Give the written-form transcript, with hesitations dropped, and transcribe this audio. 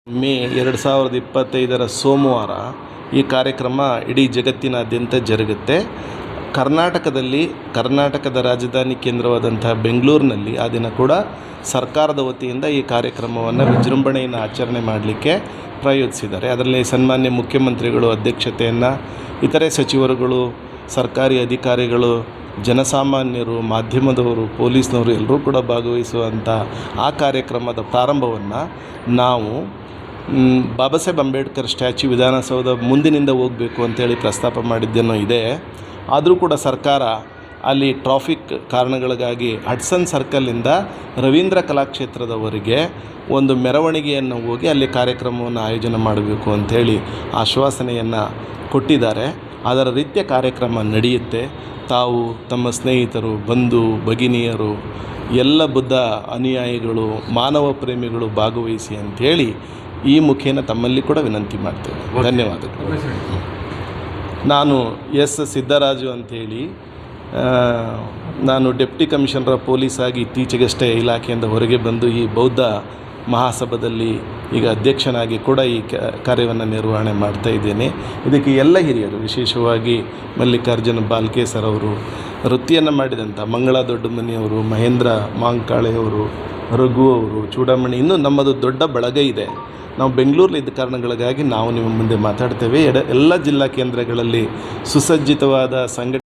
ಮೇ 2025 ಸೋಮವಾರ ಈ ಕಾರ್ಯಕ್ರಮ ಇಡೀ ಜಗತ್ತಿನಾದ್ಯಂತ ಜರುಗುತ್ತೆ. ಕರ್ನಾಟಕದ ರಾಜಧಾನಿ ಕೇಂದ್ರವಾದಂತಹ ಬೆಂಗಳೂರಿನಲ್ಲಿ ಆ ದಿನ ಕೂಡ ಸರ್ಕಾರದ ವತಿಯಿಂದ ಈ ಕಾರ್ಯಕ್ರಮವನ್ನು ವಿಜೃಂಭಣೆಯಿಂದ ಆಚರಣೆ ಮಾಡಲಿಕ್ಕೆ ಪ್ರಯೋಜಿಸಿದ್ದಾರೆ. ಅದರಲ್ಲಿ ಸನ್ಮಾನ್ಯ ಮುಖ್ಯಮಂತ್ರಿಗಳು ಅಧ್ಯಕ್ಷತೆಯನ್ನು, ಇತರೆ ಸಚಿವರುಗಳು, ಸರ್ಕಾರಿ ಅಧಿಕಾರಿಗಳು, ಜನಸಾಮಾನ್ಯರು, ಮಾಧ್ಯಮದವರು, ಪೊಲೀಸ್ನವರು ಎಲ್ಲರೂ ಕೂಡ ಭಾಗವಹಿಸುವಂಥ ಆ ಕಾರ್ಯಕ್ರಮದ ಪ್ರಾರಂಭವನ್ನು ನಾವು ಬಾಬಾ ಸಾಹೇಬ್ ಅಂಬೇಡ್ಕರ್ ಸ್ಟ್ಯಾಚ್ಯೂ ವಿಧಾನಸೌಧ ಮುಂದಿನಿಂದ ಹೋಗಬೇಕು ಅಂತೇಳಿ ಪ್ರಸ್ತಾಪ ಮಾಡಿದ್ದೇನೋ ಇದೆ. ಆದರೂ ಕೂಡ ಸರ್ಕಾರ ಅಲ್ಲಿ ಟ್ರಾಫಿಕ್ ಕಾರಣಗಳಿಗಾಗಿ ಹಡ್ಸನ್ ಸರ್ಕಲಿಂದ ರವೀಂದ್ರ ಕಲಾಕ್ಷೇತ್ರದವರೆಗೆ ಒಂದು ಮೆರವಣಿಗೆಯನ್ನು ಹೋಗಿ ಅಲ್ಲಿ ಕಾರ್ಯಕ್ರಮವನ್ನು ಆಯೋಜನೆ ಮಾಡಬೇಕು ಅಂಥೇಳಿ ಆಶ್ವಾಸನೆಯನ್ನು ಕೊಟ್ಟಿದ್ದಾರೆ. ಅದರ ರೀತಿಯ ಕಾರ್ಯಕ್ರಮ ನಡೆಯುತ್ತೆ. ತಾವು ತಮ್ಮ ಸ್ನೇಹಿತರು, ಬಂಧು ಭಗಿನಿಯರು, ಎಲ್ಲ ಬುದ್ಧ ಅನುಯಾಯಿಗಳು, ಮಾನವ ಪ್ರೇಮಿಗಳು ಭಾಗವಹಿಸಿ ಅಂಥೇಳಿ ಈ ಮುಖೇನ ತಮ್ಮಲ್ಲಿ ಕೂಡ ವಿನಂತಿ ಮಾಡ್ತೇವೆ. ಧನ್ಯವಾದಗಳು. ನಾನು ಎಸ್ ಸಿದ್ದರಾಜು ಅಂಥೇಳಿ, ನಾನು ಡೆಪ್ಟಿ ಕಮಿಷನರ್ ಪೊಲೀಸ್ ಆಗಿ ಇತ್ತೀಚೆಗಷ್ಟೇ ಇಲಾಖೆಯಿಂದ ಹೊರಗೆ ಬಂದು ಈ ಬೌದ್ಧ ಮಹಾಸಭಾದಲ್ಲಿ ಈಗ ಅಧ್ಯಕ್ಷನಾಗಿ ಕೂಡ ಈ ಕಾರ್ಯವನ್ನು ನಿರ್ವಹಣೆ ಮಾಡ್ತಾ ಇದ್ದೇನೆ. ಇದಕ್ಕೆ ಎಲ್ಲ ಹಿರಿಯರು, ವಿಶೇಷವಾಗಿ ಮಲ್ಲಿಕಾರ್ಜುನ ಬಾಲ್ಕೆ ಸರ್ ಅವರು, ವೃತ್ತಿಯನ್ನು ಮಾಡಿದಂಥ ಮಂಗಳ ದೊಡ್ಡಮನಿಯವರು, ಮಹೇಂದ್ರ ಮಾಂಕಾಳೆಯವರು, ರಘು ಅವರು, ಚೂಡಾಮಣಿ, ಇನ್ನೂ ನಮ್ಮದು ದೊಡ್ಡ ಬಳಗ ಇದೆ. ನಾವು ಬೆಂಗಳೂರಲ್ಲಿ ಇದ್ದ ಕಾರಣಗಳಿಗಾಗಿ ನಾವು ನಿಮ್ಮ ಮುಂದೆ ಮಾತಾಡ್ತೇವೆ. ಎಲ್ಲ ಜಿಲ್ಲಾ ಕೇಂದ್ರಗಳಲ್ಲಿ ಸುಸಜ್ಜಿತವಾದ